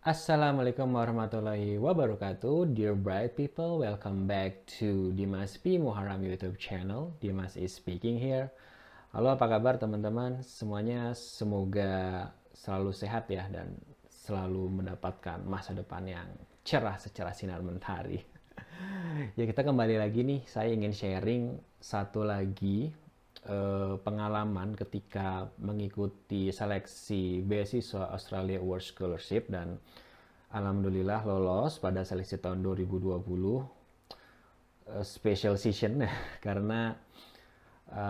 Assalamualaikum warahmatullahi wabarakatuh. Dear bright people, welcome back to Dimas P. Muharram YouTube channel. Dimas is speaking here. Halo, apa kabar teman-teman? Semuanya semoga selalu sehat ya dan selalu mendapatkan masa depan yang cerah secara sinar mentari. Ya, kita kembali lagi nih. Saya ingin sharing satu lagi pengalaman ketika mengikuti seleksi beasiswa Australia Award Scholarship dan alhamdulillah lolos pada seleksi tahun 2020 special session karena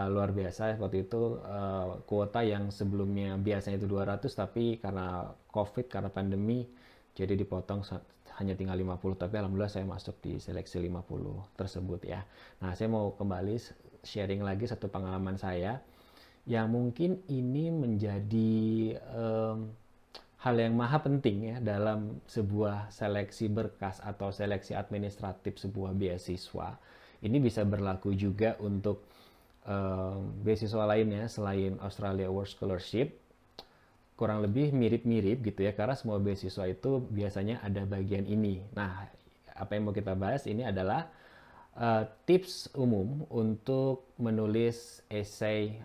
luar biasa waktu itu kuota yang sebelumnya biasanya itu 200 tapi karena COVID, karena pandemi jadi dipotong hanya tinggal 50, tapi alhamdulillah saya masuk di seleksi 50 tersebut ya. Nah, saya mau kembali sharing lagi satu pengalaman saya yang mungkin ini menjadi hal yang maha penting ya dalam sebuah seleksi berkas atau seleksi administratif sebuah beasiswa. Ini bisa berlaku juga untuk beasiswa lainnya selain Australia Award Scholarship. Kurang lebih mirip-mirip gitu ya, karena semua beasiswa itu biasanya ada bagian ini. Nah, apa yang mau kita bahas ini adalah tips umum untuk menulis esai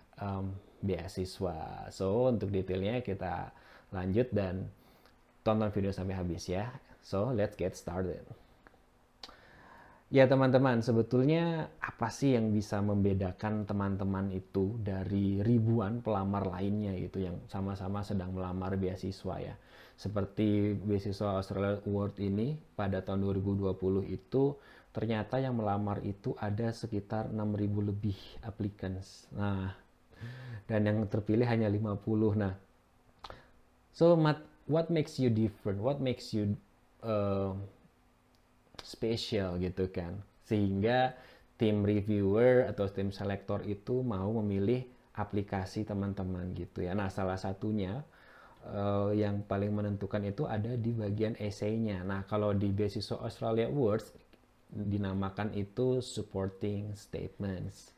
beasiswa. So, untuk detailnya kita lanjut dan tonton video sampai habis ya. So, let's get started. Ya teman-teman, sebetulnya apa sih yang bisa membedakan teman-teman itu dari ribuan pelamar lainnya gitu yang sama-sama sedang melamar beasiswa ya. Seperti beasiswa Australia Award ini pada tahun 2020 itu ternyata yang melamar itu ada sekitar 6.000 lebih applicants. Nah, dan yang terpilih hanya 50. Nah, so what makes you different? What makes you spesial gitu kan, sehingga tim reviewer atau tim selektor itu mau memilih aplikasi teman-teman gitu ya. Nah, salah satunya yang paling menentukan itu ada di bagian esainya. Nah, kalau di beasiswa Australia Awards dinamakan itu supporting statements.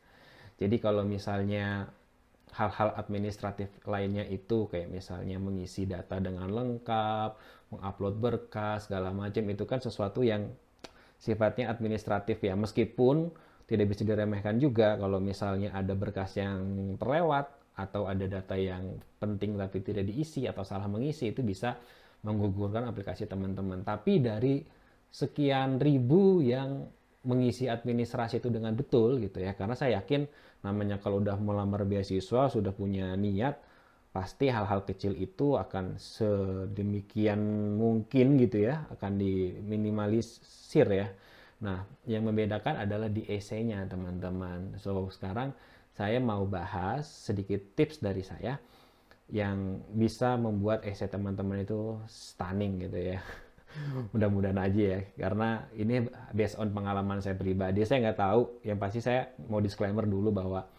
Jadi kalau misalnya hal-hal administratif lainnya itu kayak misalnya mengisi data dengan lengkap, mengupload berkas, segala macam, itu kan sesuatu yang sifatnya administratif ya, meskipun tidak bisa diremehkan juga kalau misalnya ada berkas yang terlewat atau ada data yang penting tapi tidak diisi atau salah mengisi, itu bisa menggugurkan aplikasi teman-teman. Tapi dari sekian ribu yang mengisi administrasi itu dengan betul gitu ya, karena saya yakin namanya kalau udah melamar beasiswa sudah punya niat, pasti hal-hal kecil itu akan sedemikian mungkin gitu ya, akan diminimalisir ya. Nah, yang membedakan adalah di esainya teman-teman. So, sekarang saya mau bahas sedikit tips dari saya yang bisa membuat esai teman-teman itu stunning gitu ya. Mudah-mudahan aja ya, karena ini based on pengalaman saya pribadi. Saya nggak tahu, yang pasti saya mau disclaimer dulu bahwa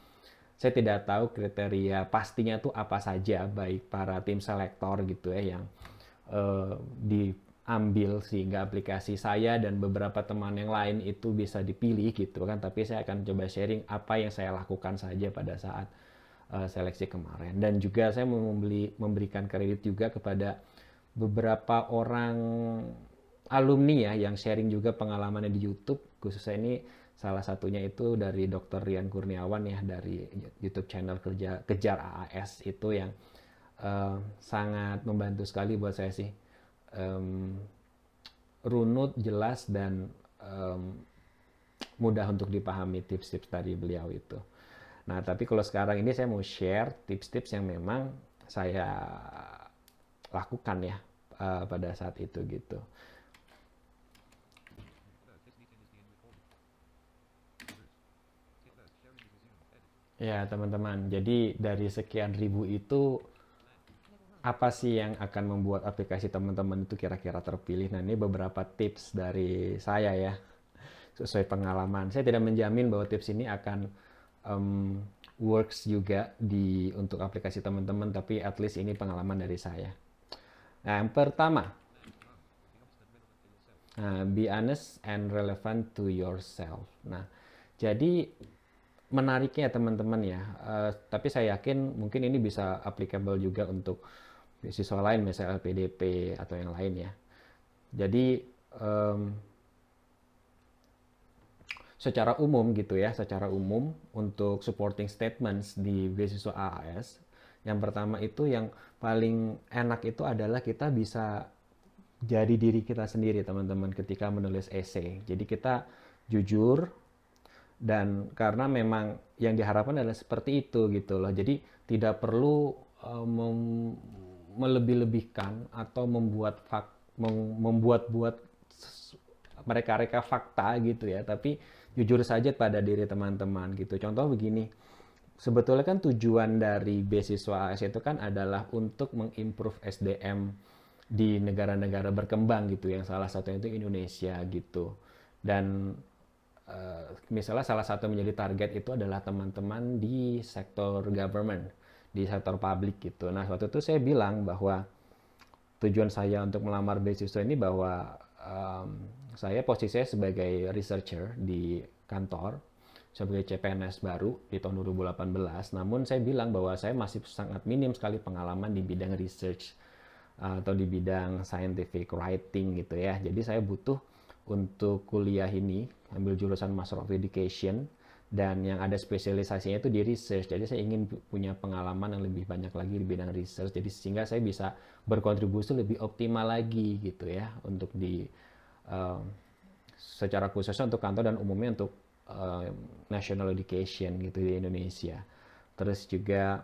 saya tidak tahu kriteria pastinya tuh apa saja, baik para tim selektor gitu ya yang diambil sehingga aplikasi saya dan beberapa teman yang lain itu bisa dipilih gitu kan. Tapi saya akan coba sharing apa yang saya lakukan saja pada saat seleksi kemarin, dan juga saya memberikan kredit juga kepada beberapa orang alumni ya yang sharing juga pengalamannya di YouTube, khususnya ini salah satunya itu dari Dr. Rian Kurniawan ya, dari YouTube channel Kejar AAS itu yang sangat membantu sekali buat saya sih, runut, jelas, dan mudah untuk dipahami tips-tips dari beliau itu. Nah, tapi kalau sekarang ini saya mau share tips-tips yang memang saya lakukan ya pada saat itu gitu. Ya teman-teman, jadi dari sekian ribu itu apa sih yang akan membuat aplikasi teman-teman itu kira-kira terpilih? Nah, ini beberapa tips dari saya ya, sesuai pengalaman. Saya tidak menjamin bahwa tips ini akan works juga untuk aplikasi teman-teman, tapi at least ini pengalaman dari saya. Nah, yang pertama, be honest and relevant to yourself. Nah, jadi menariknya teman-teman ya, tapi saya yakin mungkin ini bisa applicable juga untuk beasiswa lain, misalnya LPDP atau yang lain ya. Jadi secara umum gitu ya, secara umum untuk supporting statements di beasiswa AAS, yang pertama itu yang paling enak itu adalah kita bisa jadi diri kita sendiri teman-teman ketika menulis esai. Jadi kita jujur, dan karena memang yang diharapkan adalah seperti itu gitu loh. Jadi tidak perlu melebih-lebihkan atau membuat-buat mereka-reka fakta gitu ya, tapi jujur saja pada diri teman-teman gitu. Contoh begini, sebetulnya kan tujuan dari beasiswa AS itu kan adalah untuk mengimprove SDM di negara-negara berkembang gitu, yang salah satunya itu Indonesia gitu. Dan misalnya salah satu menjadi target itu adalah teman-teman di sektor government, di sektor publik gitu. Nah, waktu itu saya bilang bahwa tujuan saya untuk melamar beasiswa ini bahwa saya posisinya sebagai researcher di kantor, sebagai CPNS baru di tahun 2018. Namun saya bilang bahwa saya masih sangat minim sekali pengalaman di bidang research atau di bidang scientific writing gitu ya. Jadi saya butuh untuk kuliah ini ambil jurusan Master of Education dan yang ada spesialisasinya itu di research. Jadi saya ingin punya pengalaman yang lebih banyak lagi di bidang research. Jadi sehingga saya bisa berkontribusi lebih optimal lagi gitu ya untuk di secara khususnya untuk kantor dan umumnya untuk national education gitu di Indonesia. Terus juga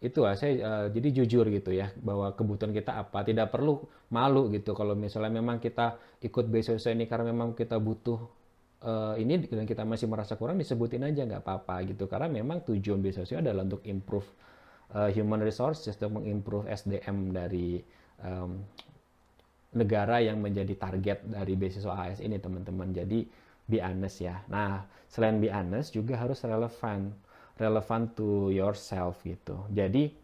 itu saya jadi jujur gitu ya bahwa kebutuhan kita apa, tidak perlu malu gitu kalau misalnya memang kita ikut beasiswa ini karena memang kita butuh ini dan kita masih merasa kurang, disebutin aja nggak apa-apa gitu, karena memang tujuan beasiswa adalah untuk improve human resources, untuk mengimprove SDM dari negara yang menjadi target dari beasiswa AS ini teman-teman. Jadi be honest ya. Nah, selain be honest juga harus relevant to yourself gitu. Jadi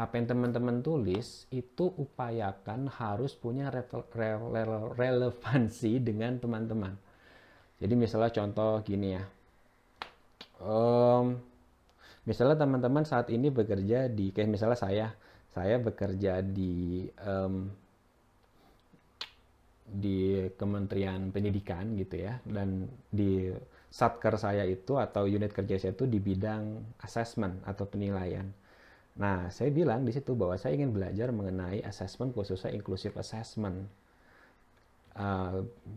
apa yang teman-teman tulis itu upayakan harus punya relevansi dengan teman-teman. Jadi misalnya contoh gini ya. Misalnya teman-teman saat ini bekerja di, kayak misalnya saya bekerja di Kementerian Pendidikan gitu ya, dan di satker saya itu atau unit kerja saya itu di bidang assessment atau penilaian. Nah, saya bilang di situ bahwa saya ingin belajar mengenai assessment, khususnya inclusive assessment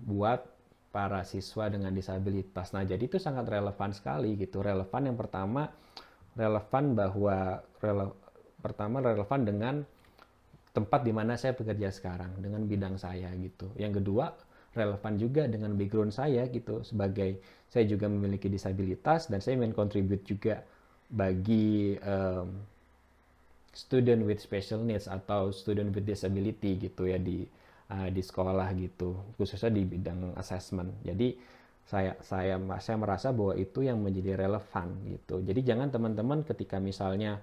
buat para siswa dengan disabilitas. Nah, jadi itu sangat relevan sekali gitu. Relevan yang pertama, relevan dengan tempat di mana saya bekerja sekarang, dengan bidang saya gitu. Yang kedua, relevan juga dengan background saya gitu, sebagai saya juga memiliki disabilitas dan saya ingin contribute juga bagi student with special needs atau student with disability gitu ya di sekolah gitu, khususnya di bidang assessment. Jadi saya merasa bahwa itu yang menjadi relevan gitu. Jadi jangan teman-teman ketika misalnya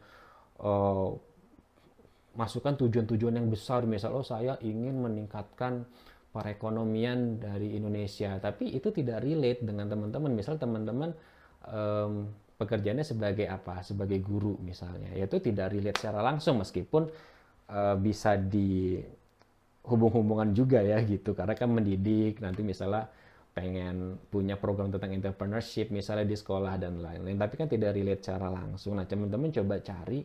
masukkan tujuan-tujuan yang besar, misal saya ingin meningkatkan perekonomian dari Indonesia, tapi itu tidak relate dengan teman-teman. Misal teman-teman pekerjaannya sebagai apa? Sebagai guru misalnya, yaitu tidak relate secara langsung, meskipun bisa dihubung-hubungan juga ya gitu, karena kan mendidik, nanti misalnya pengen punya program tentang entrepreneurship misalnya di sekolah dan lain-lain, tapi kan tidak relate secara langsung. Nah, teman-teman coba cari,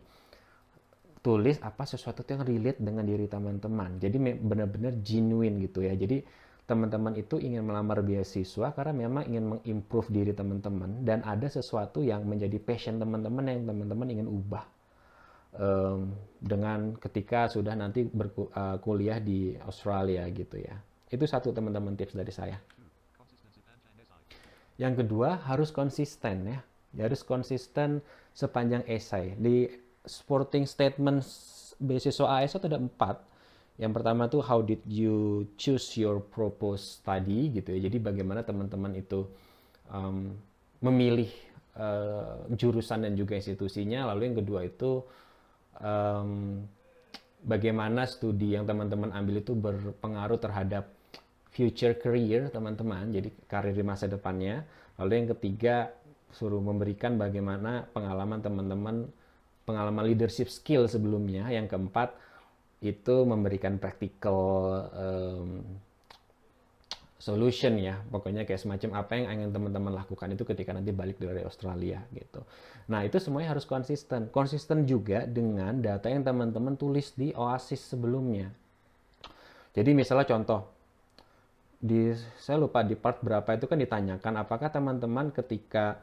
tulis apa sesuatu yang relate dengan diri teman-teman. Jadi benar-benar genuine gitu ya. Jadi teman-teman itu ingin melamar beasiswa karena memang ingin mengimprove diri teman-teman dan ada sesuatu yang menjadi passion teman-teman yang teman-teman ingin ubah dengan ketika sudah nanti kuliah di Australia gitu ya. Itu satu teman-teman tips dari saya. Yang kedua, harus konsisten ya. Harus konsisten sepanjang esai. Di supporting statement beasiswa AS itu ada 4. Yang pertama tuh how did you choose your proposed study gitu ya. Jadi bagaimana teman-teman itu memilih jurusan dan juga institusinya. Lalu yang kedua itu bagaimana studi yang teman-teman ambil itu berpengaruh terhadap future career teman-teman, jadi karir di masa depannya. Lalu yang ketiga, suruh memberikan bagaimana pengalaman teman-teman, pengalaman leadership skill sebelumnya. Yang keempat, itu memberikan practical solution ya, pokoknya kayak semacam apa yang ingin teman-teman lakukan itu ketika nanti balik dari Australia gitu. Nah itu semuanya harus konsisten juga dengan data yang teman-teman tulis di Oasis sebelumnya. Jadi misalnya contoh, saya lupa di part berapa itu kan ditanyakan apakah teman-teman ketika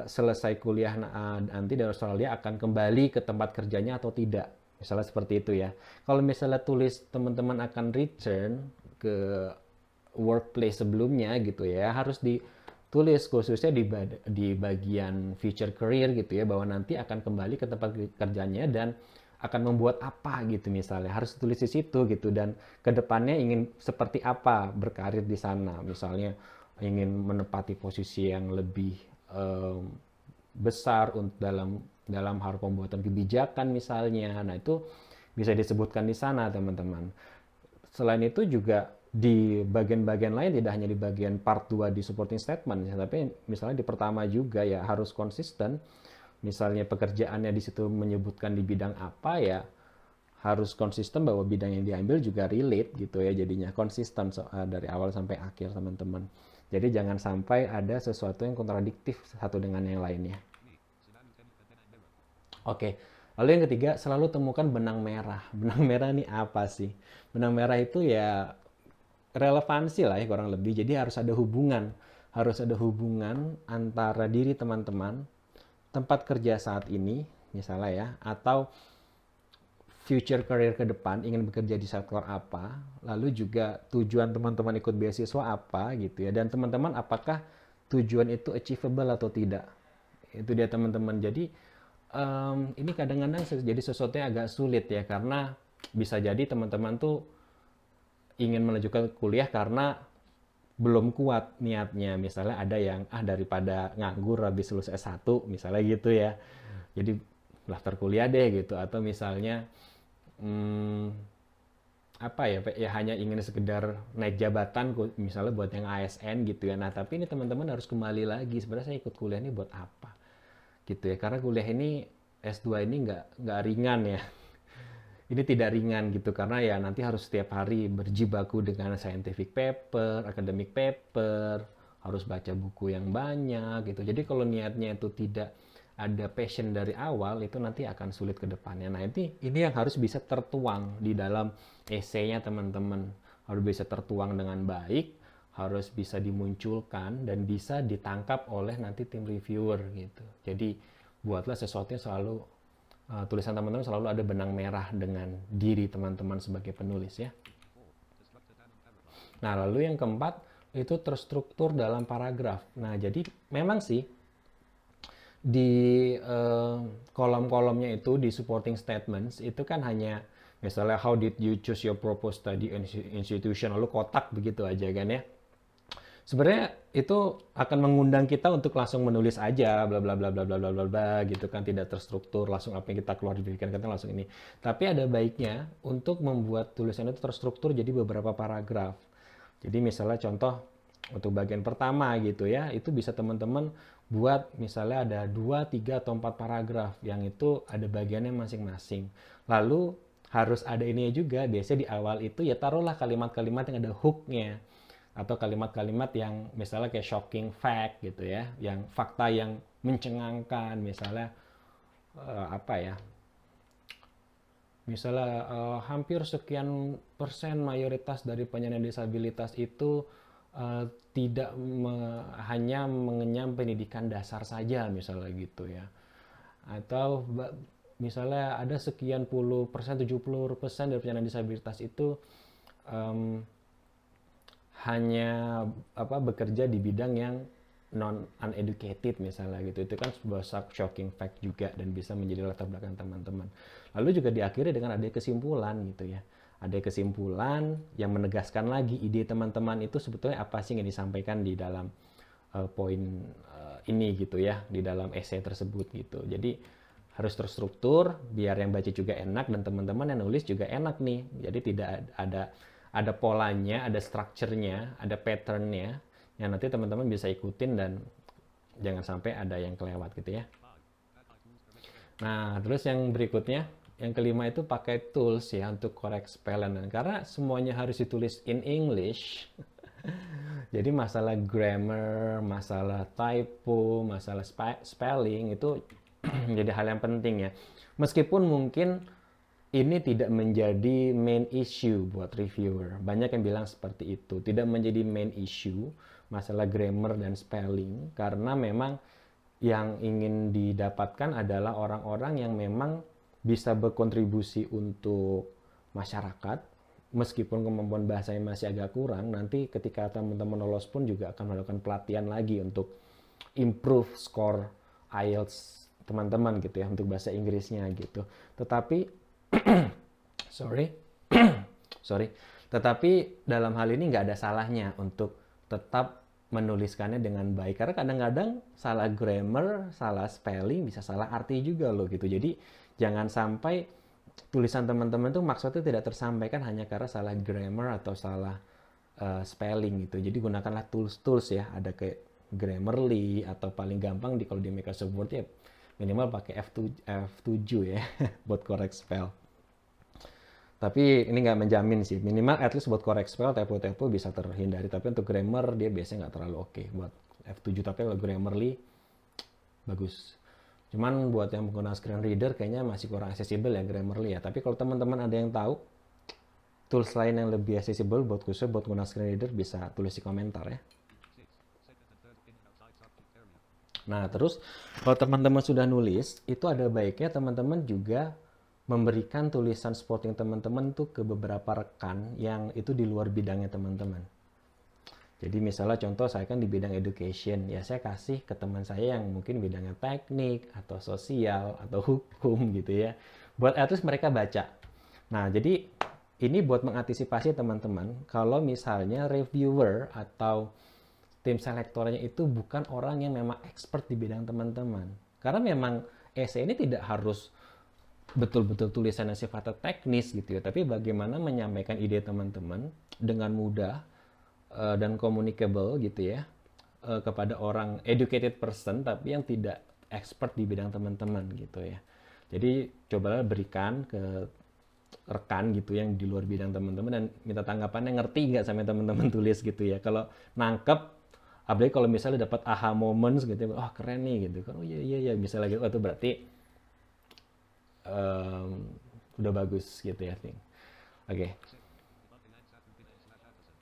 selesai kuliah nanti dari Australia akan kembali ke tempat kerjanya atau tidak. Misalnya seperti itu ya. Kalau misalnya tulis teman-teman akan return ke workplace sebelumnya gitu ya, harus ditulis khususnya di bagian future career gitu ya, bahwa nanti akan kembali ke tempat kerjanya dan akan membuat apa gitu, misalnya harus tulis di situ gitu, dan kedepannya ingin seperti apa berkarir di sana, misalnya ingin menempati posisi yang lebih besar dalam hal pembuatan kebijakan misalnya. Nah itu bisa disebutkan di sana teman-teman. Selain itu juga di bagian-bagian lain, tidak hanya di bagian part 2 di supporting statement, tapi misalnya di pertama juga ya harus konsisten. Misalnya pekerjaannya di situ menyebutkan di bidang apa ya, harus konsisten bahwa bidang yang diambil juga relate gitu ya, jadinya konsisten dari awal sampai akhir teman-teman. Jadi jangan sampai ada sesuatu yang kontradiktif satu dengan yang lainnya. Oke, lalu yang ketiga, selalu temukan benang merah. Benang merah ini apa sih? Benang merah itu ya relevansi lah ya kurang lebih. Jadi harus ada hubungan antara diri teman-teman, tempat kerja saat ini misalnya ya, atau future career ke depan, ingin bekerja di sektor apa, lalu juga tujuan teman-teman ikut beasiswa apa gitu ya, dan teman-teman apakah tujuan itu achievable atau tidak. Itu dia teman-teman. Jadi ini kadang-kadang jadi sesuatu yang agak sulit ya, karena bisa jadi teman-teman tuh ingin melanjutkan kuliah karena belum kuat niatnya. Misalnya ada yang daripada nganggur habis lulus S1 misalnya gitu ya, jadi daftar kuliah deh gitu. Atau misalnya apa ya hanya ingin sekedar naik jabatan misalnya buat yang ASN gitu ya. Nah tapi ini teman-teman harus kembali lagi, sebenarnya saya ikut kuliah ini buat apa gitu ya, karena kuliah ini S2 ini nggak ringan ya. Ini tidak ringan gitu, karena ya nanti harus setiap hari berjibaku dengan scientific paper, academic paper, harus baca buku yang banyak gitu. Jadi kalau niatnya itu tidak ada passion dari awal, itu nanti akan sulit ke depannya. Nah ini yang harus bisa tertuang di dalam esainya teman-teman. Harus bisa tertuang dengan baik, harus bisa dimunculkan dan bisa ditangkap oleh nanti tim reviewer gitu. Jadi buatlah sesuatu yang selalu tulisan teman-teman selalu ada benang merah dengan diri teman-teman sebagai penulis ya. Nah lalu yang keempat itu terstruktur dalam paragraf. Nah jadi memang sih di kolom-kolomnya itu di supporting statements itu kan hanya misalnya how did you choose your proposed study institution, lalu kotak begitu aja kan ya. Sebenarnya itu akan mengundang kita untuk langsung menulis aja bla bla bla bla bla bla bla gitu kan, tidak terstruktur, langsung apa yang kita keluar di pikiran kita langsung ini. Tapi ada baiknya untuk membuat tulisan itu terstruktur jadi beberapa paragraf. Jadi misalnya contoh untuk bagian pertama gitu ya, itu bisa teman-teman buat misalnya ada 2, 3 atau 4 paragraf yang itu ada bagiannya masing-masing. Lalu harus ada ininya juga, biasanya di awal itu ya taruhlah kalimat-kalimat yang ada hook-nya, atau kalimat-kalimat yang misalnya kayak shocking fact gitu ya, yang fakta yang mencengangkan, misalnya apa ya, misalnya hampir sekian persen mayoritas dari penyandang disabilitas itu tidak hanya mengenyam pendidikan dasar saja misalnya gitu ya, atau misalnya ada sekian puluh persen, 70% dari penyandang disabilitas itu hanya bekerja di bidang yang non uneducated misalnya gitu. Itu kan sebuah shocking fact juga dan bisa menjadi latar belakang teman-teman. Lalu juga diakhiri dengan ada kesimpulan gitu ya. Ada kesimpulan yang menegaskan lagi ide teman-teman itu sebetulnya apa sih yang disampaikan di dalam poin ini gitu ya, di dalam essay tersebut gitu. Jadi harus terstruktur biar yang baca juga enak dan teman-teman yang nulis juga enak nih. Jadi tidak ada polanya, ada strukturnya, ada patternnya yang nanti teman-teman bisa ikutin dan jangan sampai ada yang kelewat gitu ya. Nah terus yang berikutnya yang kelima itu pakai tools ya untuk correct spelling. Karena semuanya harus ditulis in English. Jadi masalah grammar, masalah typo, masalah spelling itu jadi hal yang penting ya. Meskipun mungkin ini tidak menjadi main issue buat reviewer. Banyak yang bilang seperti itu. Tidak menjadi main issue masalah grammar dan spelling karena memang yang ingin didapatkan adalah orang-orang yang memang bisa berkontribusi untuk masyarakat. Meskipun kemampuan bahasanya masih agak kurang, nanti ketika teman-teman lolos pun juga akan melakukan pelatihan lagi untuk improve score IELTS teman-teman gitu ya, untuk bahasa Inggrisnya gitu. Tetapi sorry, tetapi dalam hal ini nggak ada salahnya untuk tetap menuliskannya dengan baik, karena kadang-kadang salah grammar, salah spelling, bisa salah arti juga loh gitu. Jadi jangan sampai tulisan teman-teman tuh maksudnya tidak tersampaikan hanya karena salah grammar atau salah spelling gitu. Jadi gunakanlah tools ya, ada kayak Grammarly atau paling gampang kalau di Microsoft Word ya minimal pakai F7 ya buat correct spell. Tapi ini nggak menjamin sih, minimal at least buat correct spell, typo-typo bisa terhindari. Tapi untuk grammar dia biasanya nggak terlalu oke buat F7, tapi kalau Grammarly bagus. Cuman buat yang menggunakan screen reader kayaknya masih kurang accessible ya Grammarly ya. Tapi kalau teman-teman ada yang tahu tools lain yang lebih accessible buat khusus buat menggunakan screen reader, bisa tulis di komentar ya. Nah terus kalau teman-teman sudah nulis, itu ada baiknya teman-teman juga memberikan tulisan supporting teman-teman tuh ke beberapa rekan yang itu di luar bidangnya teman-teman. Jadi misalnya contoh saya kan di bidang education, ya saya kasih ke teman saya yang mungkin bidangnya teknik atau sosial atau hukum gitu ya. Buat at least mereka baca. Nah jadi ini buat mengantisipasi teman-teman kalau misalnya reviewer atau tim selektornya itu bukan orang yang memang expert di bidang teman-teman. Karena memang essay ini tidak harus betul-betul tulisan yang sifatnya teknis gitu ya, tapi bagaimana menyampaikan ide teman-teman dengan mudah dan communicable gitu ya kepada orang educated person tapi yang tidak expert di bidang teman-teman gitu ya. Jadi cobalah berikan ke rekan gitu yang di luar bidang teman-teman dan minta tanggapannya, ngerti nggak sama teman-teman tulis gitu ya. Kalau nangkep, apalagi kalau misalnya dapat aha moments gitu, oh keren nih gitu kan, oh iya misalnya gitu, itu berarti udah bagus gitu ya. Oke.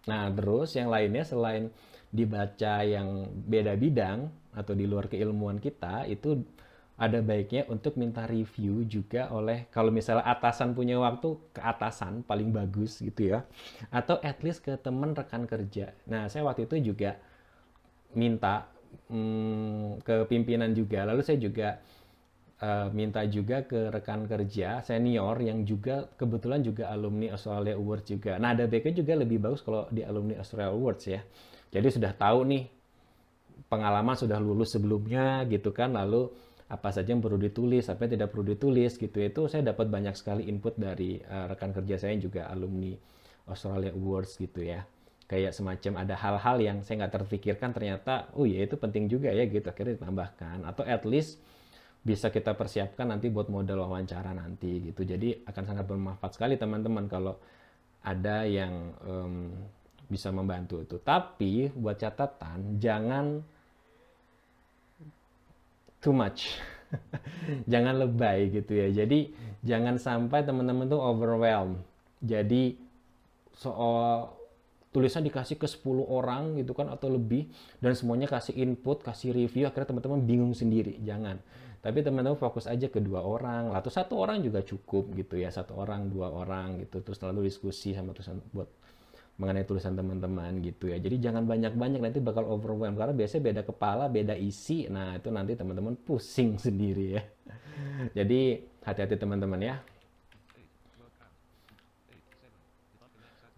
Nah terus yang lainnya selain dibaca yang beda bidang atau di luar keilmuan kita, itu ada baiknya untuk minta review juga oleh, kalau misalnya atasan punya waktu, ke atasan paling bagus gitu ya, atau at least ke teman rekan kerja. Nah saya waktu itu juga minta ke pimpinan juga, lalu saya juga minta juga ke rekan kerja senior yang juga kebetulan juga alumni Australia Awards juga. Nah ada baiknya juga lebih bagus kalau di alumni Australia Awards ya. Jadi sudah tahu nih pengalaman, sudah lulus sebelumnya gitu kan, lalu apa saja yang perlu ditulis, apa yang tidak perlu ditulis gitu. Itu saya dapat banyak sekali input dari rekan kerja saya yang juga alumni Australia Awards gitu ya. Kayak semacam ada hal-hal yang saya nggak terpikirkan ternyata, oh ya itu penting juga ya gitu, akhirnya ditambahkan. Atau at least bisa kita persiapkan nanti buat model wawancara nanti gitu. Jadi akan sangat bermanfaat sekali teman-teman kalau ada yang bisa membantu itu. Tapi buat catatan, jangan too much. Jangan lebay gitu ya. Jadi jangan sampai teman-teman tuh overwhelmed. Jadi soal tulisan dikasih ke 10 orang gitu kan atau lebih, dan semuanya kasih input, kasih review, akhirnya teman-teman bingung sendiri. Jangan. Tapi teman-teman fokus aja ke 2 orang atau 1 orang juga cukup gitu ya, 1 orang 2 orang gitu, terus lalu diskusi sama tulisan buat mengenai tulisan teman-teman gitu ya. Jadi jangan banyak-banyak, nanti bakal overwhelm karena biasanya beda kepala, beda isi. Nah itu nanti teman-teman pusing sendiri ya. Jadi hati-hati teman-teman ya.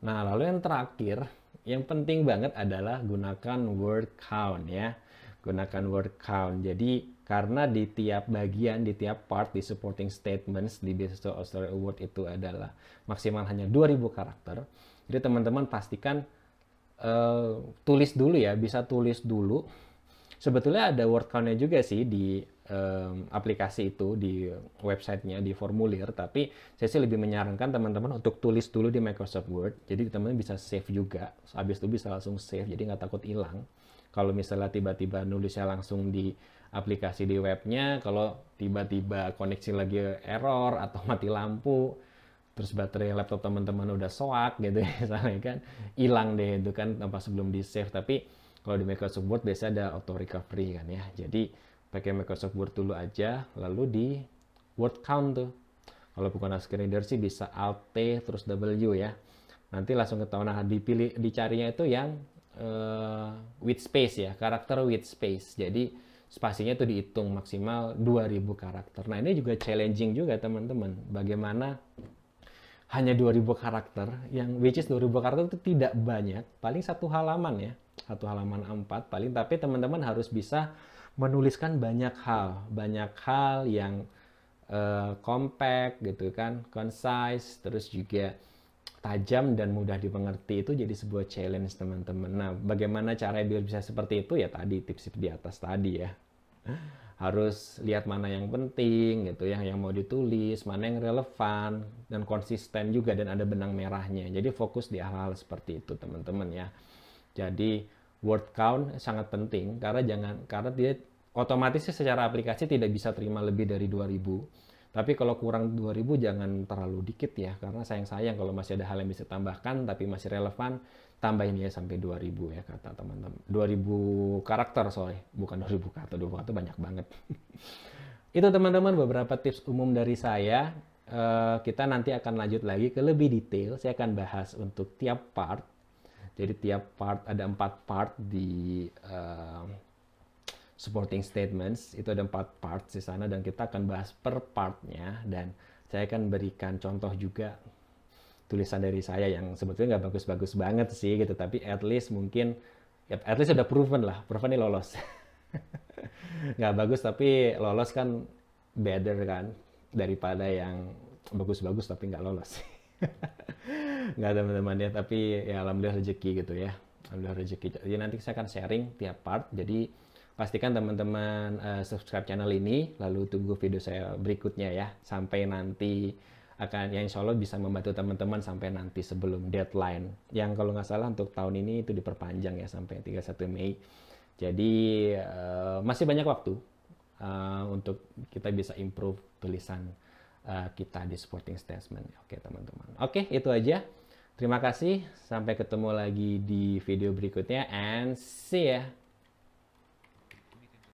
Nah lalu yang terakhir, yang penting banget adalah gunakan word count ya. Gunakan word count. Jadi karena di tiap bagian, di tiap part, di supporting statements di Beasiswa Australia Award itu adalah maksimal hanya 2000 karakter. Jadi teman-teman pastikan tulis dulu ya, bisa tulis dulu. Sebetulnya ada word count-nya juga sih di aplikasi itu di websitenya, di formulir, tapi saya sih lebih menyarankan teman-teman untuk tulis dulu di Microsoft Word, jadi teman-teman bisa save juga, habis itu bisa langsung save, jadi nggak takut hilang. Kalau misalnya tiba-tiba nulisnya langsung di aplikasi di webnya, kalau tiba-tiba koneksi lagi error atau mati lampu, terus baterai laptop teman-teman udah soak gitu ya, misalnya kan hilang deh itu kan tanpa sebelum di save. Tapi kalau di Microsoft Word biasanya ada auto recovery kan ya, jadi pakai Microsoft Word dulu aja, lalu di word count tuh, kalau bukan screen reader sih bisa Alt T terus W ya, nanti langsung ketahuan. Nah, dipilih, dicarinya itu yang with space ya, karakter with space, jadi spasinya itu dihitung maksimal 2000 karakter. Nah, ini juga challenging juga teman-teman, bagaimana hanya 2000 karakter, yang which is 2000 karakter itu tidak banyak, paling satu halaman ya, satu halaman A4 paling, tapi teman-teman harus bisa menuliskan banyak hal yang compact gitu kan, concise, terus juga tajam dan mudah dimengerti. Itu jadi sebuah challenge teman-teman. Nah, bagaimana cara biar bisa seperti itu ya, tadi tips di atas tadi ya, harus lihat mana yang penting gitu ya, yang mau ditulis, mana yang relevan dan konsisten juga, dan ada benang merahnya. Jadi fokus di hal-hal seperti itu teman-teman ya. Jadi word count sangat penting, karena dia otomatis secara aplikasi tidak bisa terima lebih dari 2000. Tapi kalau kurang 2000 jangan terlalu dikit ya, karena sayang-sayang kalau masih ada hal yang bisa tambahkan tapi masih relevan, tambahin ya sampai 2000 ya kata teman-teman. 2000 karakter, sorry, bukan 2000 kata, 2000 kata banyak banget. Itu teman-teman beberapa tips umum dari saya. Kita nanti akan lanjut lagi ke lebih detail, saya akan bahas untuk tiap part. Jadi tiap part ada 4 part di supporting statements, itu ada 4 parts di sana dan kita akan bahas per partnya, dan saya akan berikan contoh juga tulisan dari saya yang sebetulnya nggak bagus-bagus banget sih gitu, tapi at least mungkin ya, at least udah proven ini lolos. Nggak bagus tapi lolos kan better kan daripada yang bagus-bagus tapi nggak lolos. Nggak teman-teman ya, tapi ya alhamdulillah rezeki gitu ya, alhamdulillah rezeki. Jadi nanti saya akan sharing tiap part, jadi pastikan teman-teman subscribe channel ini, lalu tunggu video saya berikutnya ya, sampai nanti akan, ya insya Allah bisa membantu teman-teman sampai nanti sebelum deadline, yang kalau nggak salah untuk tahun ini itu diperpanjang ya sampai 31 Mei. Jadi masih banyak waktu untuk kita bisa improve tulisan kita di supporting statement. Oke teman-teman, oke itu aja. Terima kasih, sampai ketemu lagi di video berikutnya, and see ya.